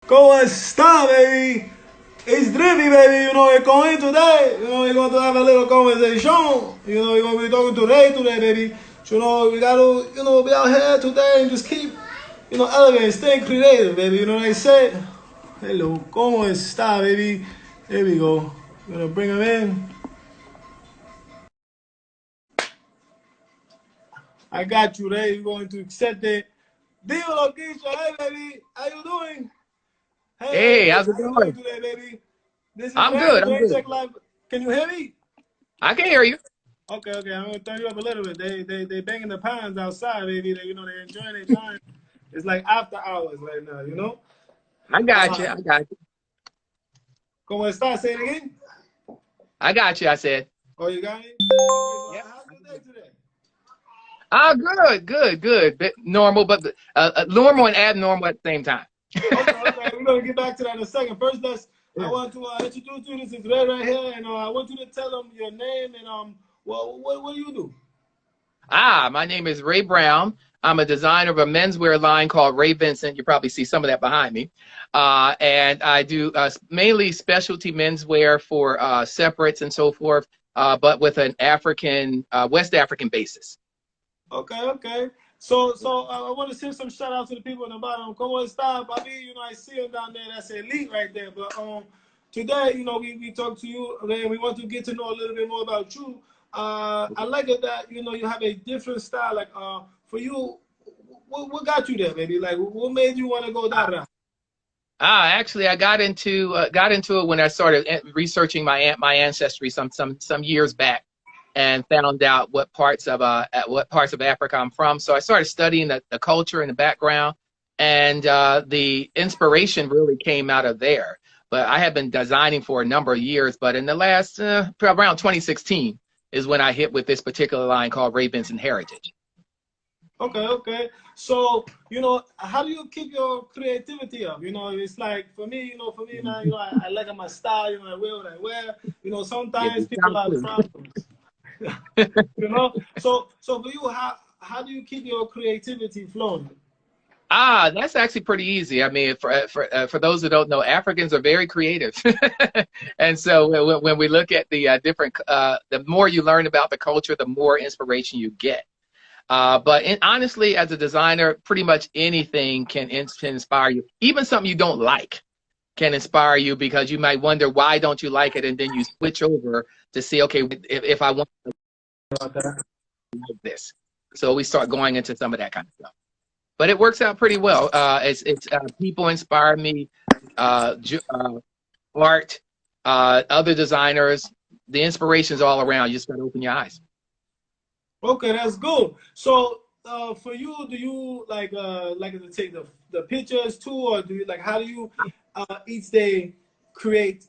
¿Cómo está, baby? It's DRiPPY, baby. You know, we're going today. You know, we're going to have a little conversation. You know, we're going to be talking to Ray today, baby. So, you know, we got to, be out here today and just keep, elevating, staying creative, baby. You know what I say? Hello, ¿cómo está, baby? There we go. I'm going to bring him in. I got you, Ray. You're going to accept it. Dímelo, Keisha. Hey, baby. How you doing? Hey, Hey, how's it how you doing going? today, baby? This is I'm Ray good. with I'm Rain good. Check Live. Can you hear me? I can hear you. Okay, okay. I'm gonna turn you up a little bit. They banging the pans outside, baby. They're enjoying their time. It's like after hours right now. I got you. Uh, I got you. ¿Cómo estás? Say it again. I got you. I said. Oh, you got me? Okay, so Yep. how's your day today? Good, good, good. Bit normal, but normal and abnormal at the same time. Okay, okay. We're gonna get back to that in a second. First, I Yeah. want to introduce you. This is Ray right here, and I want you to tell them your name and well, what do you do? My name is Ray Brown. I'm a designer of a menswear line called Ray Vincent. You probably see some of that behind me. And I do mainly specialty menswear for separates and so forth, but with an African, West African basis. Okay, okay. So I want to send some shout out to the people in the bottom. ¿Cómo está, Bobby? I see him down there. That's elite right there. But today, we talk to you, and we want to get to know a little bit more about you. I like it that you have a different style. Like for you, what got you there, baby? Like what made you want to go that route? Actually, I got into it when I started researching my ancestry some years back, and found out what parts of Africa I'm from. So I started studying the culture and the background, and the inspiration really came out of there. But I had been designing for a number of years, but in the last around 2016 is when I hit with this particular line called Ray Vincent Heritage. Okay, okay. So, how do you keep your creativity up? It's like for me now, I like my style, I wear what I wear. Yeah, Sometimes you people sound have cool. problems. So for you, how do you keep your creativity flowing? That's actually pretty easy. I mean, for those who don't know, Africans are very creative, and so when we look at the the more you learn about the culture, the more inspiration you get. But honestly, as a designer, pretty much anything can inspire you. Even something you don't like can inspire you, because you might wonder why don't you like it, and then you switch over to see, okay, if I want Okay. this, so we start going into some of that kind of stuff. But it works out pretty well. It's people inspire me, art, other designers. The inspiration's all around. You just got to open your eyes. Okay, that's good. So, for you, do you like to take the pictures too, or do you like how do you each day create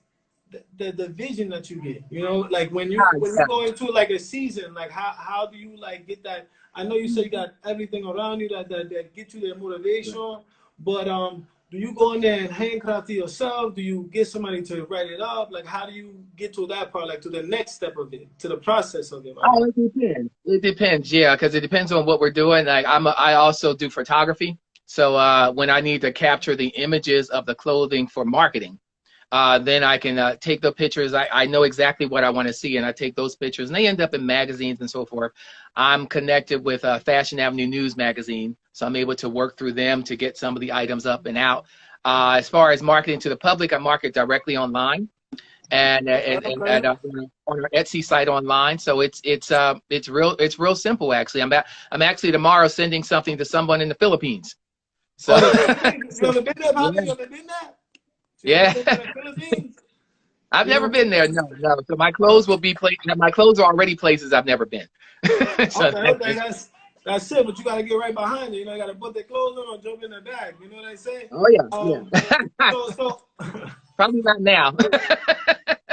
the vision that you get? Like when you Yeah. go into like a season, like how do you like get that? I know you say you got everything around you that get you that motivation, but do you go in there and handcraft it yourself? Do you get somebody to write it up? Like how do you get to that part, like to the next step of it, to the process of it? Oh, it depends. It depends, yeah, because it depends on what we're doing. Like I also do photography, so when I need to capture the images of the clothing for marketing, then I can take the pictures. I know exactly what I want to see, and I take those pictures, and they end up in magazines and so forth. I'm connected with Fashion Avenue News magazine, so I'm able to work through them to get some of the items up and out. As far as marketing to the public, I market directly online, and Okay, okay. on our Etsy site online. So it's real simple actually. I'm actually tomorrow sending something to someone in the Philippines. So Oh, the Philippines. You so ever been there, Bobby? yeah, You ever been there? You ever yeah. been to the Philippines? I've You never know, been there. No, no. So my clothes will be my clothes are already places I've never been. So okay, okay, that's it. But you gotta get right behind it. You gotta put their clothes on or jump in the bag. You know what I say? oh yeah, Um, yeah. so Probably not now.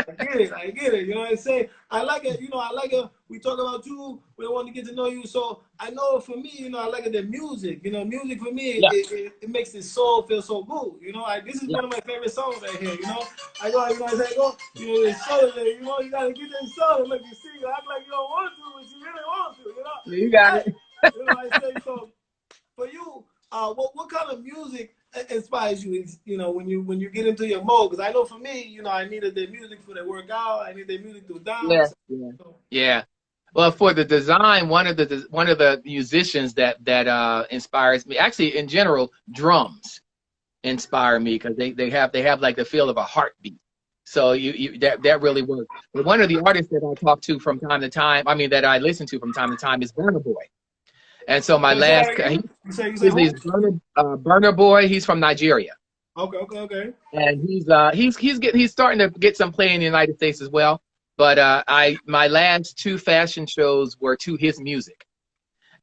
I get it. I get it. You know what I'm saying? I like it. I like it. We talk about you. We want to get to know you. So I know for me, I like it, the music. Music for me, Yeah, it makes the soul feel so good. This is yeah. one of my favorite songs right here. I go, I say, the soul, you got to get that soul. Look, you see, you act like you don't want to, but you really want to. You got Hey, it. I say, so for you, what kind of music inspires you, you know, when you get into your mode? Because I know for me, you know, I needed the music for the workout. I need the music to Yeah, dance. yeah, So, yeah. Well, for the design, one of the musicians that inspires me, actually in general, drums inspire me because they have like the feel of a heartbeat. So you that really works. But one of the artists that I talk to from time to time, I mean that I listen to from time to time is Burna Boy. And so my wait, say that last again? You say he's who? Burna Boy. He's from Nigeria, Okay, okay, okay. and he's starting to get some play in the United States as well. But my last two fashion shows were to his music,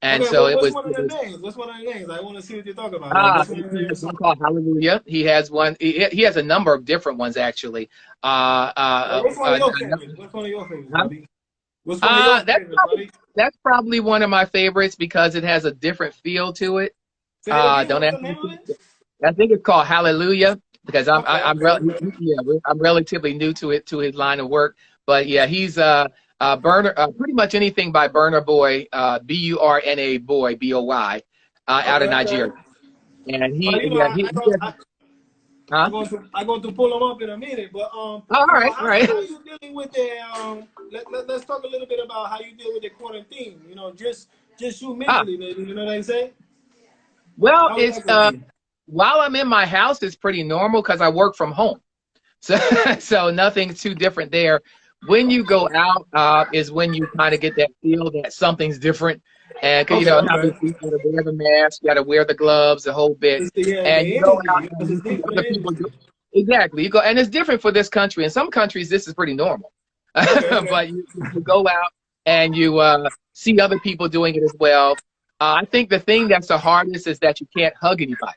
and Okay, so what's one of it the was names? What's one of the names? I want to see what you're talking about. Like, what's one of the he has names? one called Hallelujah. He has one. He has a number of different ones actually. What's one of your favorites? What's one of your favorites, buddy? What's one of your uh, that's favorites, buddy? that's probably one of my favorites because it has a different feel to it. Say it again. Don't What's ask the me. name of it? I think it's called Hallelujah because Okay, okay, okay. I'm relatively new to his line of work. But yeah, he's Burner pretty much anything by Burner Boy, Burna Boy, Boy, out Okay, of Nigeria. okay. And But you know, he has, I'm huh? going to pull them up in a minute. But Oh, all you know, right, all right. how you dealing with the let's talk a little bit about how you deal with the quarantine. You know, just you Ah, mentally, maybe. You know what I say? well, How is it's that going to be? while I'm in my house, it's pretty normal because I work from home. So so nothing too different there. When you go out, is when you kind of get that feel that something's different. And 'cause, you Okay, know, okay. obviously you gotta wear the mask, you gotta wear the gloves, the whole bit. It's the And the you go energy out because and it's you see different other people do energy. exactly. You go and it's different for this country. In some countries this is pretty normal. Okay, okay. But you go out and you see other people doing it as well. I think the thing that's the hardest is that you can't hug anybody.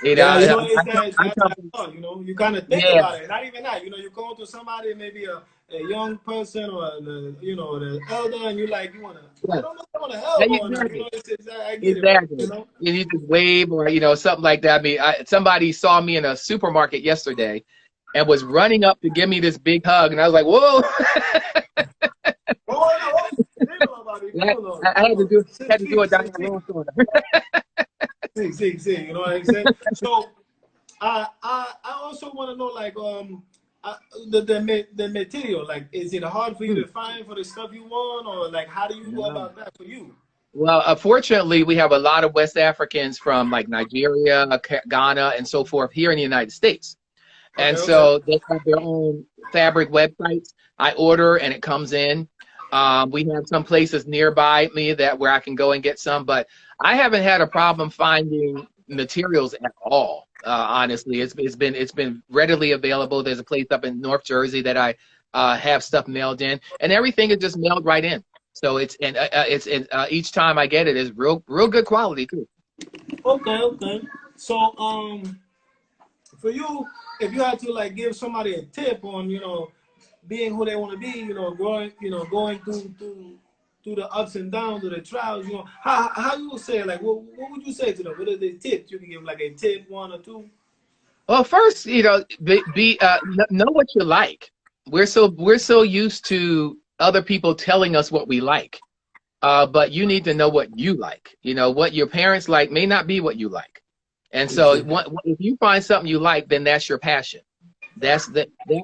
You know, Yeah, you know, it's that I that's come that from, thought. You know, you kind of think yeah, about it. Not even that. You know, you go to somebody, maybe a young person or you know the elder, and you like you wanna. I yeah, don't know if I wanna yeah, help or not. You exactly. know, it's I get it, bro. You Exactly. know. You just wave or something like that. I mean, somebody saw me in a supermarket yesterday and was running up to give me this big hug, and I was like, "Whoa!" Oh no, dímelo, buddy, dímelo, I dímelo. had Six to do feet, it down 6 the feet, wrong corner. 6 6 6. You know what I'm saying? So I also want to know like uh, the material. Like, is it hard for you to find for the stuff you want, or like how do you go No. about that for you? Well, fortunately, we have a lot of West Africans from like Nigeria, Ghana, and so forth here in the United States. Okay, And okay. so they have their own fabric websites. I order and it comes in. We have some places nearby me that where I can go and get some, but I haven't had a problem finding materials at all. Honestly, it's been readily available. There's a place up in North Jersey that I have stuff mailed in, and everything is just mailed right in. So each time I get it is real good quality too. Okay, okay. So, for you, if you had to like give somebody a tip on, you know, being who they want to be, going through the ups and downs of the trials, you know, how you would say like what would you say to them? What are the tips you can give? Like a tip, one or two? Well, first, know what you like. We're so used to other people telling us what we like, but you need to know what you like. You know what your parents like may not be what you like, and so if you find something you like, then that's your passion. That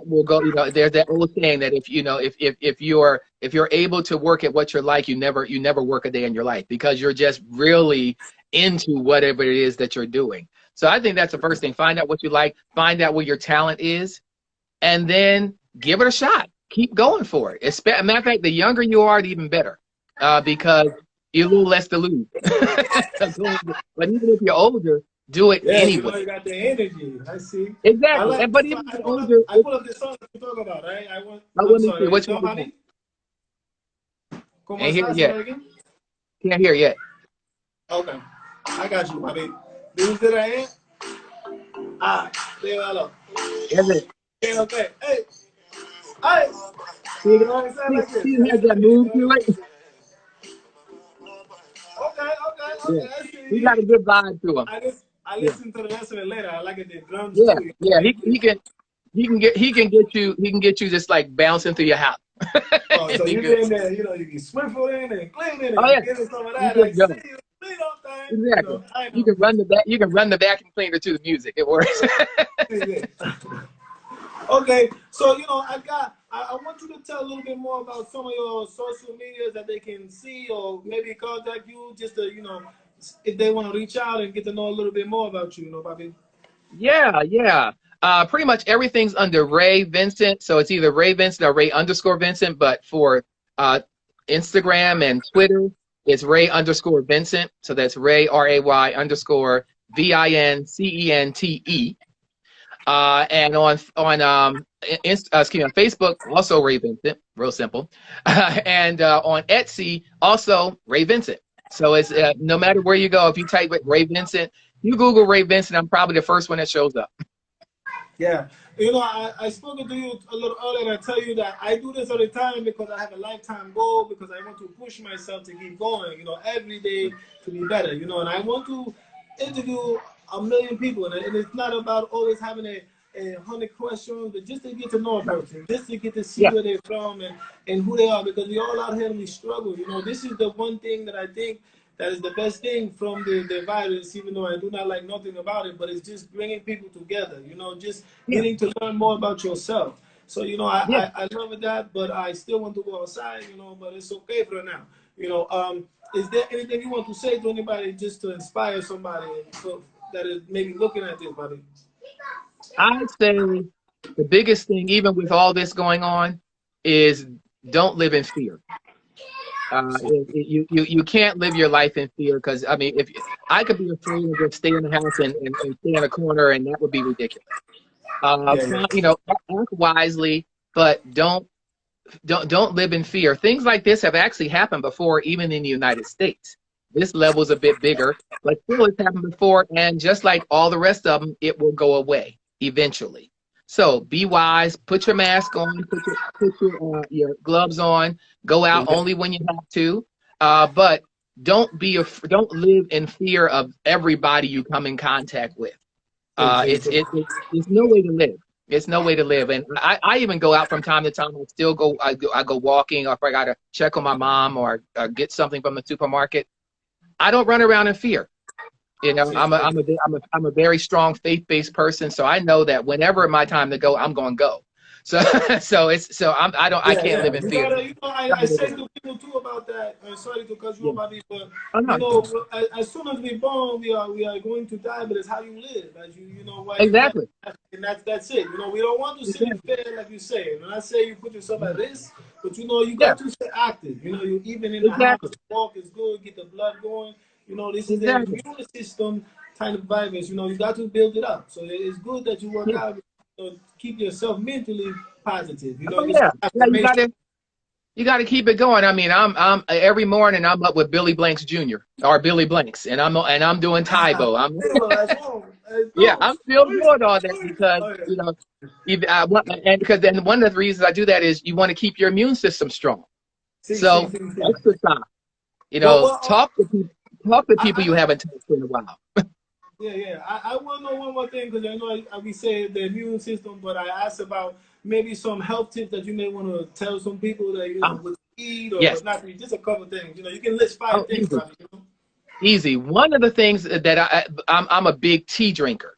will go. You know, there's that old saying that if you're able to work at what you like, you never work a day in your life because you're just really into whatever it is that you're doing. So I think that's the first thing. Find out what you like, find out where your talent is, and then give it a shot. Keep going for it. Matter of fact, the younger you are, the even better, because you're a little less to lose. But even if you're older, do it Yeah, you anyway. know, you got the energy. I see. I Exactly. like. But So even if you're older, I pull up the song you talk about. Right? I'm let me see. sorry. Which You know, one is that? Manny? ¿Cómo Can't hear it estás? Say yet. that again. Can't hear it yet. Okay, I got you, my baby. ¿Viste de ahí? Ah, dígalo. That's it. Okay, okay. Hey, hey. See, You know what I'm saying? Like this. see, I has see that it. You move know to what it. I mean? Okay, okay, Yeah. okay. I see He you. got a good vibe to him. I Yeah. listen to the rest of it later. I like it. The drums Yeah. too. You know, Yeah. He can get you just like bouncing through your house. oh, It'd so be you good. get in there, you know, you can swivel in and clean in Oh and yeah. get in some of You that. I just see go. you. clean up thing. You Exactly. know, I You know. can run the back. You can run the vacuum cleaner to the music. It works. Okay, so I want you to tell a little bit more about some of your social medias that they can see or maybe contact you just to, if they want to reach out and get to know a little bit more about you, Bobby. Yeah, yeah. Pretty much everything's under Ray Vincent. So it's either Ray Vincent or Ray underscore Vincent. But for Instagram and Twitter, it's Ray underscore Vincent. So that's Ray, RAY underscore VINCENTE. And excuse me, on Facebook, also Ray Vincent, real simple. And on Etsy, also Ray Vincent. So it's no matter where you go, if you type it Ray Vincent, you Google Ray Vincent, I'm probably the first one that shows up. Yeah. I spoke to you a little earlier and I tell you that I do this all the time because I have a lifetime goal because I want to push myself to keep going, every day to be better, and I want to interview a million people. And it's not about always having a 100 questions, but just to get to know a person, just to get to see where they're from and who they are, because we all out here and we struggle. This is the one thing that I think that is the best thing from the virus, even though I do not like nothing about it, but it's just bringing people together, just getting to learn more about yourself. So, I love that, but I still want to go outside, but it's okay for now. Is there anything you want to say to anybody just to inspire somebody that is maybe looking at this, buddy? I'd say the biggest thing, even with all this going on, is don't live in fear. You can't live your life in fear because I mean, if I could be afraid and just stay in the house and stay in a corner, and that would be ridiculous. Act wisely, but don't live in fear. Things like this have actually happened before, even in the United States. This level's a bit bigger, but still it's happened before, and just like all the rest of them, it will go away eventually. So be wise, put your mask on, put your gloves on, go out only when you have to, but don't live in fear of everybody you come in contact with. It's no way to live. It's no way to live. And I even go out from time to time. I go walking, or if I gotta check on my mom or get something from the supermarket. I don't run around in fear. I'm a very strong faith-based person, so I know that whenever my time to go, I'm going to go. I can't live in fear. I say to people too about that. Sorry to cut you off, Bobby, but as soon as we're born, we are going to die. But it's how you live, as exactly. And that's it. We don't want to sit in fear, like you say. And I say you put yourself at risk, but you got to stay active. You even in the house, walk is good, get the blood going. This is the immune system kind of virus. You got to build it up. So it's good that you work out. Keep yourself mentally positive. You got to keep it going. I mean, I'm every morning I'm up with Billy Blanks Jr. or Billy Blanks, and I'm doing Tybo. I'm still doing all that because because then one of the reasons I do that is you want to keep your immune system strong. Exercise. Talk to people you haven't talked to in a while. I want to know one more thing because I know we say the immune system, but I asked about maybe some health tips that you may want to tell some people that what to eat or not. Just a couple things. You can list 5 things. Easy. One of the things that I'm a big tea drinker.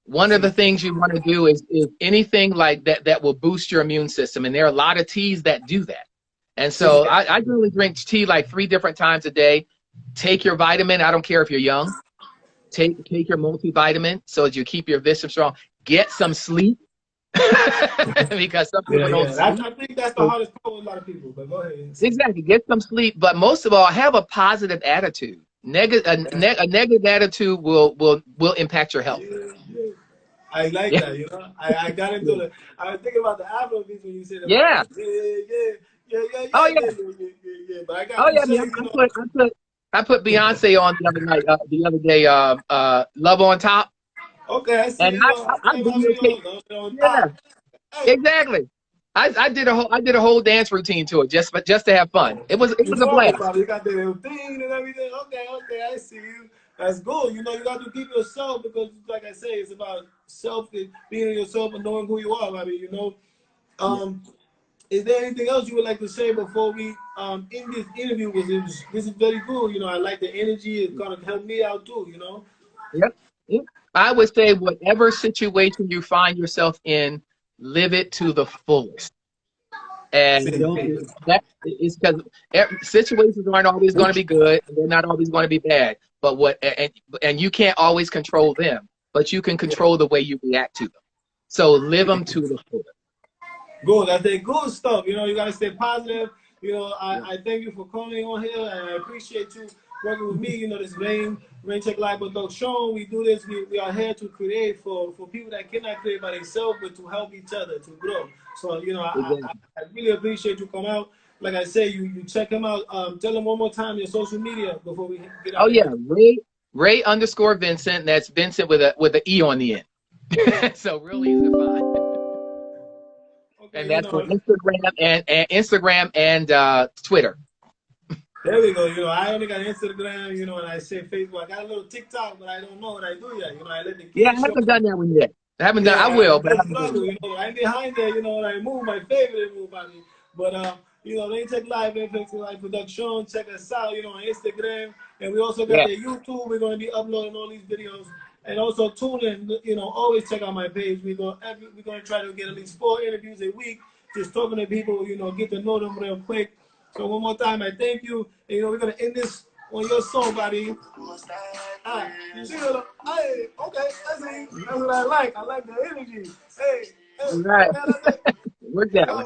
One of the things you want to do is anything like that will boost your immune system, and there are a lot of teas that do that. And so I generally drink tea like 3 different times a day. Take your vitamin. I don't care if you're young. Take your multivitamin so that you keep your system strong. Get some sleep because some people don't sleep. I think that's the hardest part with a lot of people. But go ahead. Exactly. Get some sleep, but most of all, have a positive attitude. A negative attitude will impact your health. I like that. I got into it. I was thinking about the Afro beats when you said that. Yeah. But I got I put Beyonce on the other day, Love on Top. Okay, I see. And exactly. I did a whole dance routine to it just to have fun. It was a blast. You got the routine and everything. Okay, I see you. That's good. You got to keep yourself because, like I say, it's about being yourself and knowing who you are. I mean, Is there anything else you would like to say before we end this interview? Because this is very cool. You know, I like the energy. It's gonna help me out too. You know. Yep. Yep. I would say whatever situation you find yourself in, live it to the fullest. And Same don't thing. that is because situations aren't always going to be good, and they're not always going to be bad. But and you can't always control them, but you can control the way you react to them. So live them to the fullest. Good. That's the good stuff. You know, you gotta stay positive. You know, I thank you for coming on here, and I appreciate you working with me. You know, this Rain Check Live production. We do this. We are here to create for people that cannot create by themselves, but to help each other to grow. So, you know, Exactly. I really appreciate you come out. Like I say, you check him out. Tell him one more time your social media before we get Oh out of yeah, here. Ray underscore Vincent. That's Vincent with a E on the end. So real easy to find. Okay, And you that's for know. Instagram and Twitter. There we go. You know, I only got Instagram, you know, and I say Facebook. I got a little TikTok, but I don't know what I do yet. You know, I let the Yeah, I kids show. haven't done that one yet. I haven't done. I Yeah, will, I'm but I just haven't done it struggle. yet. You know, I'm behind there. You know, and I move my favorite move by me. But you know, they take live, Live production. Check us out. You know, on Instagram, and we also got Yeah, the YouTube. We're gonna be uploading all these videos, and also tune in. You know, always check out my page. We're gonna try to get at least 4 interviews a week, just talking to people. You know, get to know them real quick. So one more time, I thank you. And, you know, we're gonna end this on your song, buddy. You see what? Hey, okay, that's what I like. I like the energy. Hey, hey, right. okay, that's it. Work that one.